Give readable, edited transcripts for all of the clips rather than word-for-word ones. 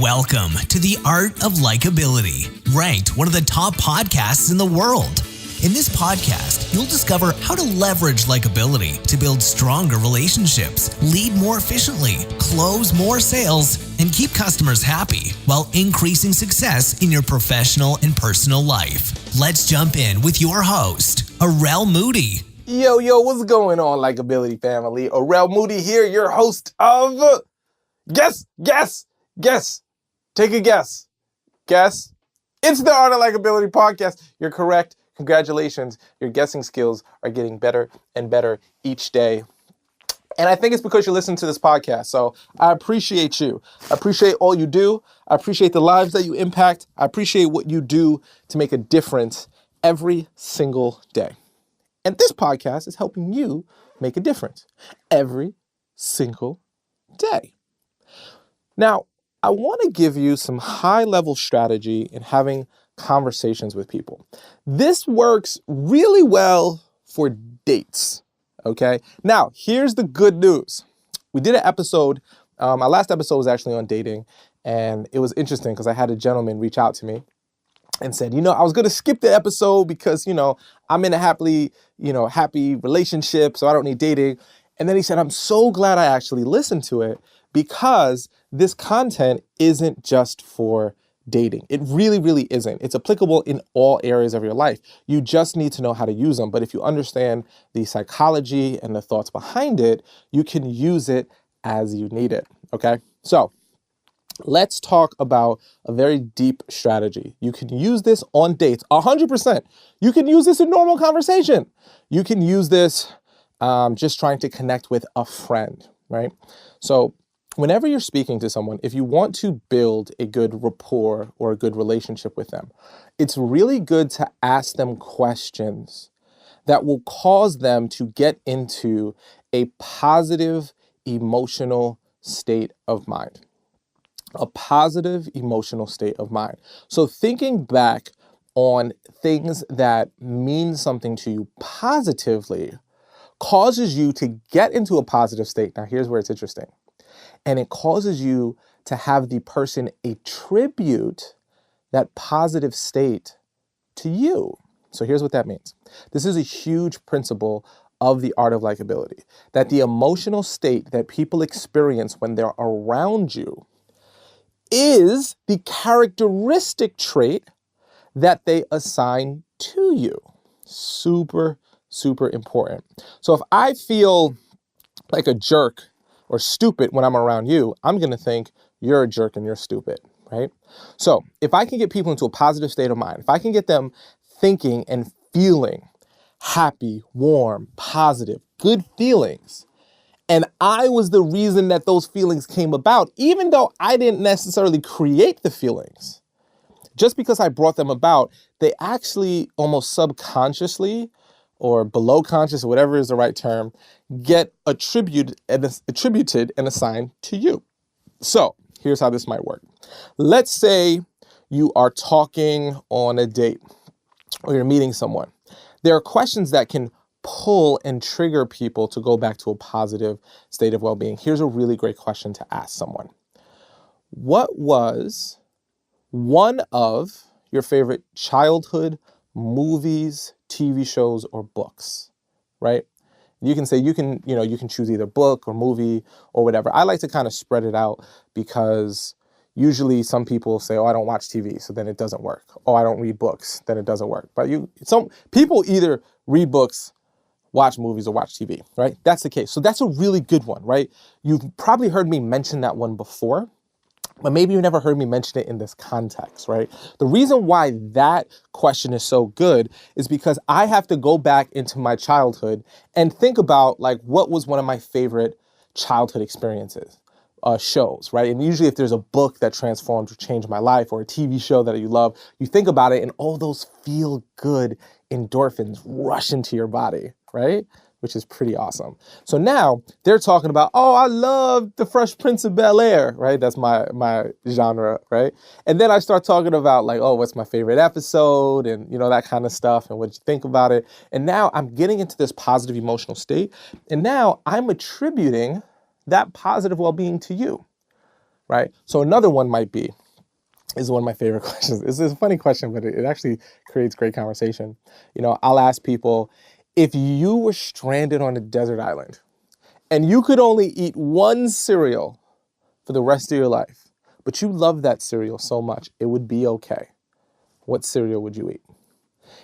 Welcome to the Art of Likability, ranked one of the top podcasts in the world. In this podcast, you'll discover how to leverage likability to build stronger relationships, lead more efficiently, close more sales, and keep customers happy while increasing success in your professional and personal life. Let's jump in with your host, Arel Moody. Yo, what's going on, Likability family? Arel Moody here, your host of Guess. Take a guess. Guess. It's the Art of Likability podcast. You're correct. Congratulations. Your guessing skills are getting better and better each day. And I think it's because you listen to this podcast. So I appreciate you. I appreciate all you do. I appreciate the lives that you impact. I appreciate what you do to make a difference every single day. And this podcast is helping you make a difference every single day. Now, I want to give you some high-level strategy in having conversations with people. This works really well for dates, okay? Now, here's the good news. We did an episode, our last episode was actually on dating, and it was interesting because I had a gentleman reach out to me and said, I was going to skip the episode because, I'm in a happy relationship, so I don't need dating. And then he said, I'm so glad I actually listened to it because this content isn't just for dating. It really, really isn't. It's applicable in all areas of your life. You just need to know how to use them. But if you understand the psychology and the thoughts behind it, you can use it as you need it, okay? So let's talk about a very deep strategy. You can use this on dates, 100%. You can use this in normal conversation. You can use this just trying to connect with a friend, right? So whenever you're speaking to someone, if you want to build a good rapport or a good relationship with them, it's really good to ask them questions that will cause them to get into a positive emotional state of mind. A positive emotional state of mind. So thinking back on things that mean something to you positively causes you to get into a positive state. Now, here's where it's interesting. And it causes you to have the person attribute that positive state to you. So here's what that means. This is a huge principle of the Art of Likability, that the emotional state that people experience when they're around you is the characteristic trait that they assign to you. Super, super important. So if I feel like a jerk or stupid when I'm around you, I'm going to think you're a jerk and you're stupid, right? So if I can get people into a positive state of mind, if I can get them thinking and feeling happy, warm, positive, good feelings, and I was the reason that those feelings came about, even though I didn't necessarily create the feelings, just because I brought them about, they actually almost subconsciously or below conscious, or whatever is the right term, get attributed and assigned to you. So here's how this might work. Let's say you are talking on a date or you're meeting someone. There are questions that can pull and trigger people to go back to a positive state of well-being. Here's a really great question to ask someone. What was one of your favorite childhood movies, TV shows, or books, right? You can say, you can choose either book or movie or whatever. I like to kind of spread it out because usually some people say, I don't watch TV, so then it doesn't work. I don't read books, then it doesn't work. But some people either read books, watch movies, or watch TV, right? That's the case. So that's a really good one, right? You've probably heard me mention that one before, but maybe you never heard me mention it in this context, right? The reason why that question is so good is because I have to go back into my childhood and think about what was one of my favorite childhood experiences, shows, right? And usually if there's a book that transformed or changed my life or a TV show that you love, you think about it and all those feel good endorphins rush into your body, right? Which is pretty awesome. So now they're talking about, I love The Fresh Prince of Bel-Air, right? That's my genre, right? And then I start talking about what's my favorite episode and, that kind of stuff and what you think about it. And now I'm getting into this positive emotional state. And now I'm attributing that positive well-being to you, right? So another one might be, is one of my favorite questions. It's a funny question, but it actually creates great conversation. I'll ask people, if you were stranded on a desert island and you could only eat one cereal for the rest of your life, but you love that cereal so much, it would be okay, what cereal would you eat?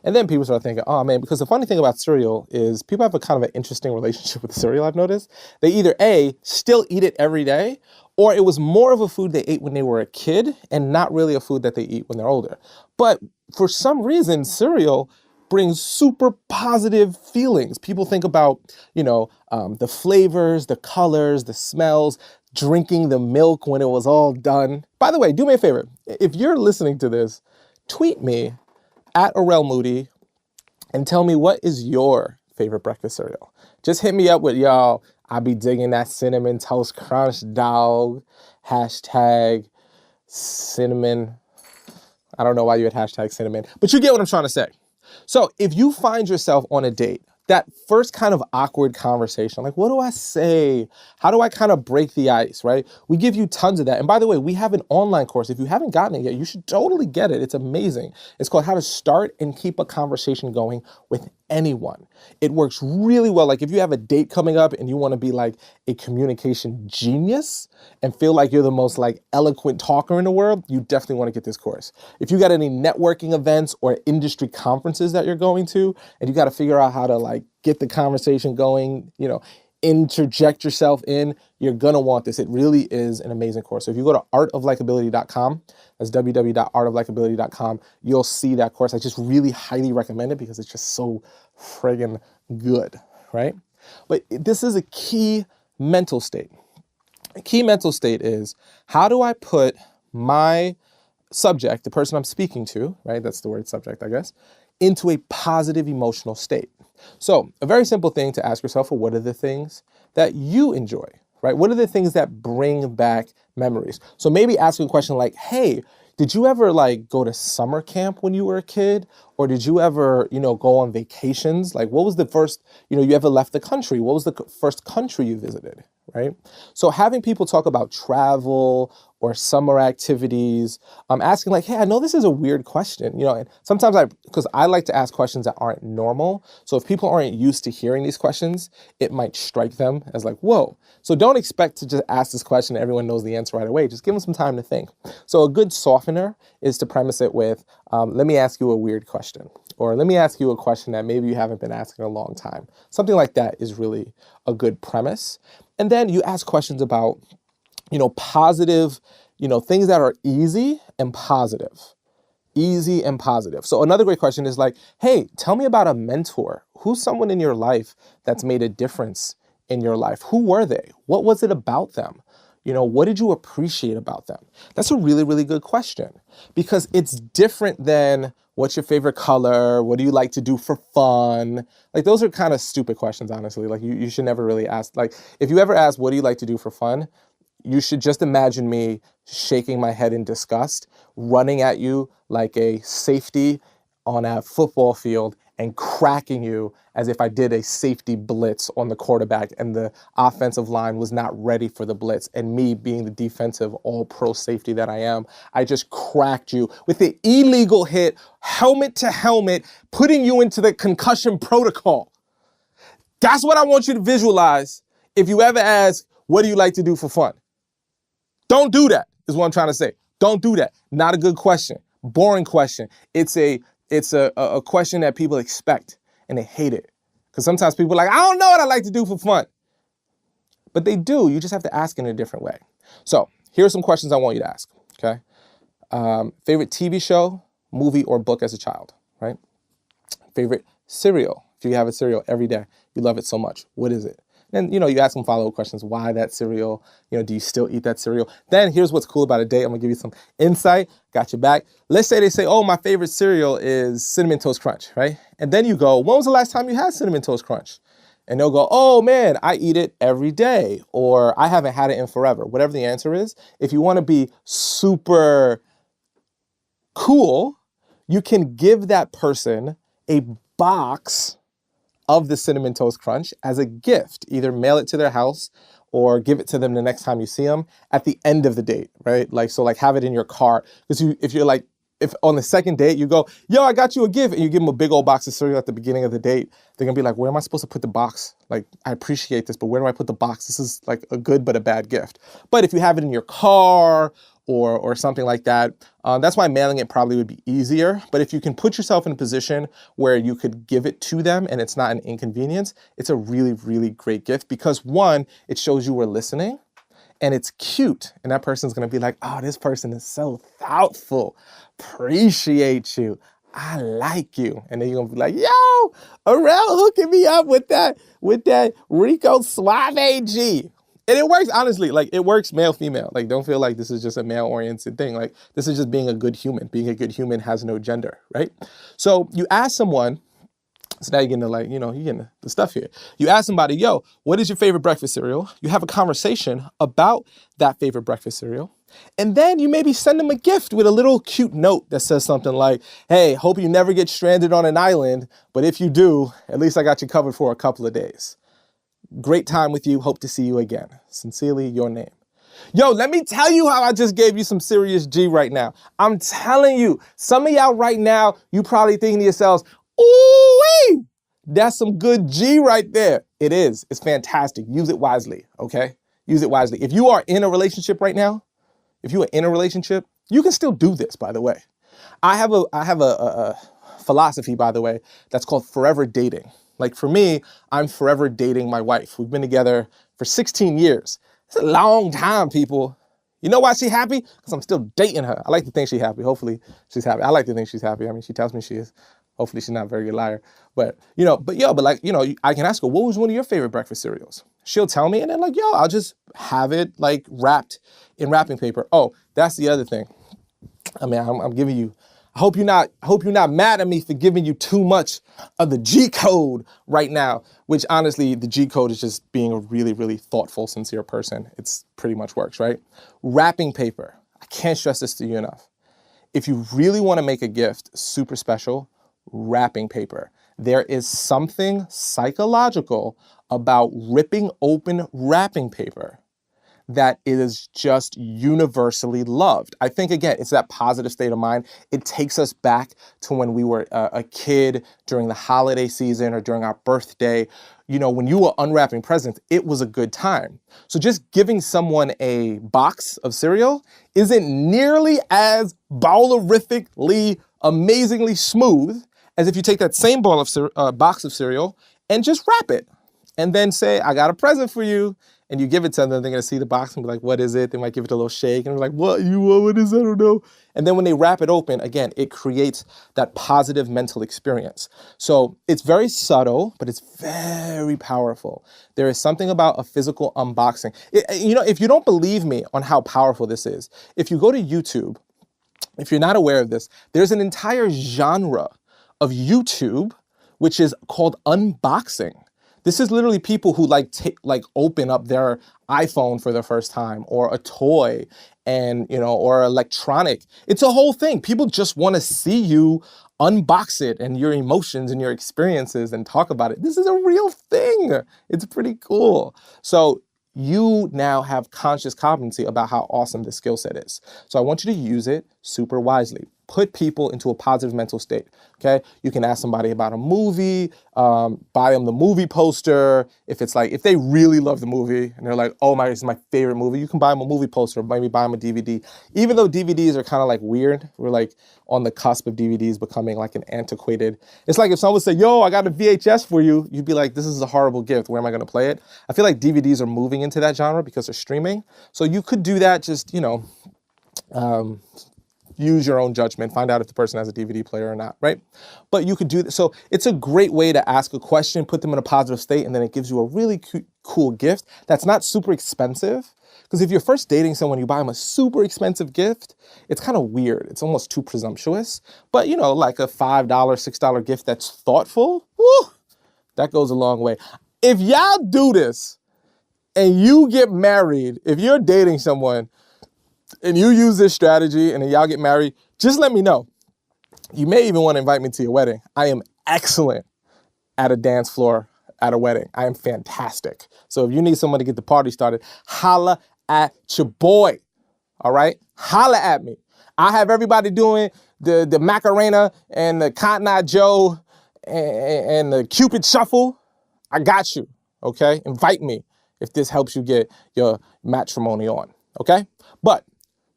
And then people start thinking, oh man, because the funny thing about cereal is people have a kind of an interesting relationship with cereal, I've noticed. They either A, still eat it every day, or it was more of a food they ate when they were a kid and not really a food that they eat when they're older. But for some reason, cereal brings super positive feelings. People think about, the flavors, the colors, the smells, drinking the milk when it was all done. By the way, do me a favor. If you're listening to this, tweet me at Arel Moody and tell me, what is your favorite breakfast cereal? Just hit me up with, y'all, I be digging that Cinnamon Toast Crunch, dog. Hashtag cinnamon. I don't know why you had hashtag cinnamon, but you get what I'm trying to say. So if you find yourself on a date, that first kind of awkward conversation, like, what do I say? How do I kind of break the ice, right? We give you tons of that. And by the way, we have an online course. If you haven't gotten it yet, you should totally get it. It's amazing. It's called How to Start and Keep a Conversation Going with Anyone. It works really well. Like if you have a date coming up and you want to be like a communication genius and feel like you're the most like eloquent talker in the world, you definitely want to get this course. If you got any networking events or industry conferences that you're going to, and you got to figure out how to like get the conversation going, interject yourself in, you're going to want this. It really is an amazing course. So if you go to artoflikability.com, that's www.artoflikability.com, you'll see that course. I just really highly recommend it because it's just so friggin' good, right? But this is a key mental state. A key mental state is, how do I put my subject, the person I'm speaking to, right? That's the word subject, I guess, into a positive emotional state. So a very simple thing to ask yourself are, what are the things that you enjoy, right? What are the things that bring back memories? So maybe ask a question like, hey, did you ever like go to summer camp when you were a kid? Or did you ever, go on vacations? Like what was the first, you ever left the country? What was the first country you visited, right? So having people talk about travel or summer activities, asking like, hey, I know this is a weird question, and sometimes because I like to ask questions that aren't normal. So if people aren't used to hearing these questions, it might strike them as like, whoa. So don't expect to just ask this question and everyone knows the answer right away. Just give them some time to think. So a good softener is to premise it with, let me ask you a weird question. Or let me ask you a question that maybe you haven't been asking in a long time. Something like that is really a good premise. And then you ask questions about, positive, things that are easy and positive. Easy and positive. So another great question is like, hey, tell me about a mentor. Who's someone in your life that's made a difference in your life? Who were they? What was it about them? What did you appreciate about them? That's a really, really good question because it's different than what's your favorite color? What do you like to do for fun? Like those are kind of stupid questions, honestly. Like you should never really ask, like if you ever ask, what do you like to do for fun? You should just imagine me shaking my head in disgust, running at you like a safety on a football field and cracking you as if I did a safety blitz on the quarterback and the offensive line was not ready for the blitz. And me being the defensive all-pro safety that I am, I just cracked you with the illegal hit, helmet to helmet, putting you into the concussion protocol. That's what I want you to visualize if you ever ask, what do you like to do for fun? Don't do that, is what I'm trying to say. Don't do that. Not a good question. Boring question. It's a question that people expect and they hate it. Because sometimes people are like, I don't know what I like to do for fun. But they do. You just have to ask in a different way. So here are some questions I want you to ask, okay? Favorite TV show, movie, or book as a child, right? Favorite cereal. If you have a cereal every day, you love it so much. What is it? And, you ask them follow-up questions. Why that cereal? Do you still eat that cereal? Then here's what's cool about a date. I'm going to give you some insight. Got your back. Let's say they say, oh, my favorite cereal is Cinnamon Toast Crunch, right? And then you go, when was the last time you had Cinnamon Toast Crunch? And they'll go, oh, man, I eat it every day. Or I haven't had it in forever. Whatever the answer is, if you want to be super cool, you can give that person a box of the Cinnamon Toast Crunch as a gift. Either mail it to their house or give it to them the next time you see them at the end of the date, right? Like, so like have it in your car. Because if on the second date you go, yo, I got you a gift, and you give them a big old box of cereal at the beginning of the date, they're gonna be like, where am I supposed to put the box? Like, I appreciate this, but where do I put the box? This is like a good but a bad gift. But if you have it in your car or something like that, that's why mailing it probably would be easier. But if you can put yourself in a position where you could give it to them and it's not an inconvenience, it's a really, really great gift because one, it shows you were listening. And it's cute. And that person's gonna be like, oh, this person is so thoughtful. Appreciate you. I like you. And then you're gonna be like, yo, Arel hooking me up with that Rico Suave G. And it works, honestly, like it works male, female. Like, don't feel like this is just a male-oriented thing. Like, this is just being a good human. Being a good human has no gender, right? So you ask someone, so now you're getting to like, you're getting the stuff here. You ask somebody, yo, what is your favorite breakfast cereal? You have a conversation about that favorite breakfast cereal. And then you maybe send them a gift with a little cute note that says something like, hey, hope you never get stranded on an island, but if you do, at least I got you covered for a couple of days. Great time with you. Hope to see you again. Sincerely, your name. Yo, let me tell you how I just gave you some serious G right now. I'm telling you, some of y'all right now, you probably thinking to yourselves, ooh-wee, that's some good G right there. It is. It's fantastic. Use it wisely, okay? Use it wisely. If you are in a relationship right now, you can still do this, by the way. I have a philosophy, by the way, that's called forever dating. Like for me, I'm forever dating my wife. We've been together for 16 years. It's a long time, people. You know why she's happy? Because I'm still dating her. I like to think she's happy. Hopefully she's happy. I like to think she's happy. I mean, she tells me she is. Hopefully she's not a very good liar. But I can ask her, what was one of your favorite breakfast cereals? She'll tell me, and then like, yo, I'll just have it like wrapped in wrapping paper. Oh, that's the other thing. I mean, I'm giving you, I hope you're not mad at me for giving you too much of the G code right now, which honestly, the G code is just being a really, really thoughtful, sincere person. It's pretty much works, right? Wrapping paper. I can't stress this to you enough. If you really want to make a gift super special, wrapping paper. There is something psychological about ripping open wrapping paper that is just universally loved. I think, again, it's that positive state of mind. It takes us back to when we were a kid during the holiday season or during our birthday. You know, when you were unwrapping presents, it was a good time. So just giving someone a box of cereal isn't nearly as bowlerifically, amazingly smooth as if you take that same box of cereal and just wrap it and then say, I got a present for you. And you give it to them, they're going to see the box and be like, what is it? They might give it a little shake and be like, what is it? I don't know. And then when they wrap it open, again, it creates that positive mental experience. So it's very subtle, but it's very powerful. There is something about a physical unboxing. If you don't believe me on how powerful this is, if you go to YouTube, if you're not aware of this, there's an entire genre of YouTube which is called unboxing. This is literally people who open up their iPhone for the first time, or a toy, and or electronic. It's a whole thing. People just want to see you unbox it and your emotions and your experiences and talk about it. This is a real thing. It's pretty cool. So you now have conscious competency about how awesome this skill set is. So I want you to use it super wisely. Put people into a positive mental state, okay? You can ask somebody about a movie, buy them the movie poster. If they really love the movie and they're like, oh my, this is my favorite movie, you can buy them a movie poster, maybe buy them a DVD. Even though DVDs are kind of like weird, we're like on the cusp of DVDs becoming like an antiquated. It's like if someone would say, yo, I got a VHS for you, you'd be like, this is a horrible gift. Where am I gonna play it? I feel like DVDs are moving into that genre because they're streaming. So you could do that, just, use your own judgment, find out if the person has a DVD player or not, right? But you could do this. So it's a great way to ask a question, put them in a positive state, and then it gives you a really cool gift that's not super expensive. Because if you're first dating someone, you buy them a super expensive gift, it's kind of weird. It's almost too presumptuous. But, like a $5, $6 gift that's thoughtful, woo, that goes a long way. If y'all do this and you get married, if you're dating someone, and you use this strategy and then y'all get married, just let me know. You may even want to invite me to your wedding. I am excellent at a dance floor at a wedding. I am fantastic. So if you need someone to get the party started, holla at your boy. All right? Holla at me. I have everybody doing the Macarena and the Cotton Eye Joe and the Cupid Shuffle. I got you. Okay? Invite me if this helps you get your matrimony on. Okay? But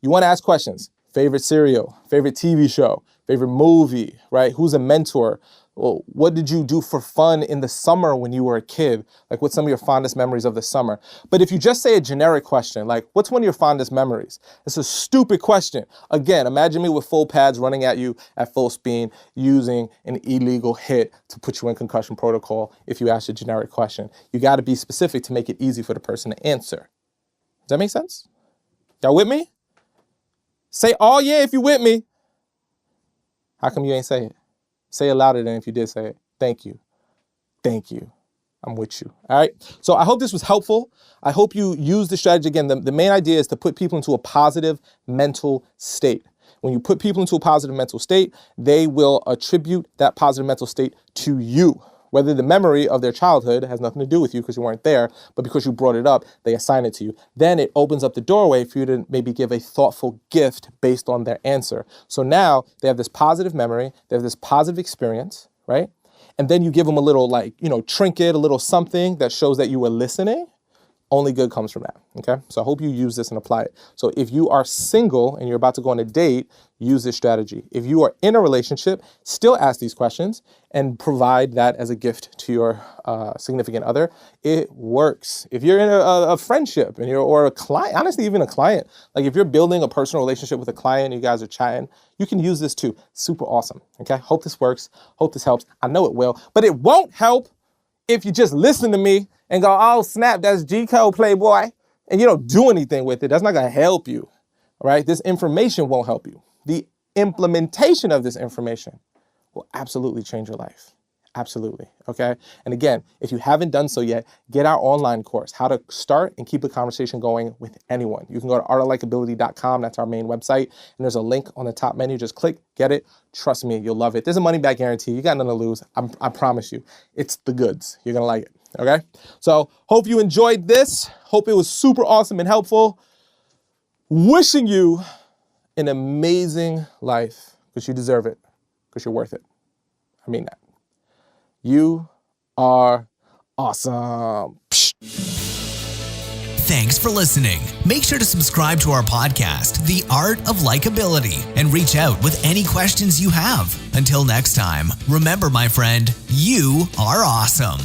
you want to ask questions. Favorite cereal, favorite TV show, favorite movie, right? Who's a mentor? Well, what did you do for fun in the summer when you were a kid? Like, what's some of your fondest memories of the summer? But if you just say a generic question, like, what's one of your fondest memories? It's a stupid question. Again, imagine me with full pads running at you at full speed using an illegal hit to put you in concussion protocol if you ask a generic question. You got to be specific to make it easy for the person to answer. Does that make sense? Y'all with me? Say, oh yeah, if you with me. How come you ain't say it? Say it louder than if you did say it. Thank you. Thank you. I'm with you. All right. So I hope this was helpful. I hope you use the strategy. Again, the main idea is to put people into a positive mental state. When you put people into a positive mental state, they will attribute that positive mental state to you. Whether the memory of their childhood has nothing to do with you because you weren't there, but because you brought it up, they assign it to you. Then it opens up the doorway for you to maybe give a thoughtful gift based on their answer. So now they have this positive memory, they have this positive experience, right? And then you give them a little trinket, a little something that shows that you were listening. Only good comes from that, okay? So I hope you use this and apply it. So if you are single and you're about to go on a date, use this strategy. If you are in a relationship, still ask these questions and provide that as a gift to your significant other. It works. If you're in a friendship and or a client, honestly, even a client, like if you're building a personal relationship with a client, you guys are chatting, you can use this too. Super awesome, okay? Hope this works. Hope this helps. I know it will, but it won't help if you just listen to me and go, oh, snap, that's G-Code, Playboy, and you don't do anything with it. That's not going to help you, all right? This information won't help you. The implementation of this information will absolutely change your life. Absolutely, okay? And again, if you haven't done so yet, get our online course, how to start and keep a conversation going with anyone. You can go to artoflikability.com. That's our main website. And there's a link on the top menu. Just click, get it. Trust me, you'll love it. There's a money-back guarantee. You got nothing to lose. I promise you. It's the goods. You're going to like it, okay? So hope you enjoyed this. Hope it was super awesome and helpful. Wishing you an amazing life because you deserve it, because you're worth it. I mean that. You are awesome. Thanks for listening. Make sure to subscribe to our podcast, The Art of Likability, and reach out with any questions you have. Until next time, remember, my friend, you are awesome.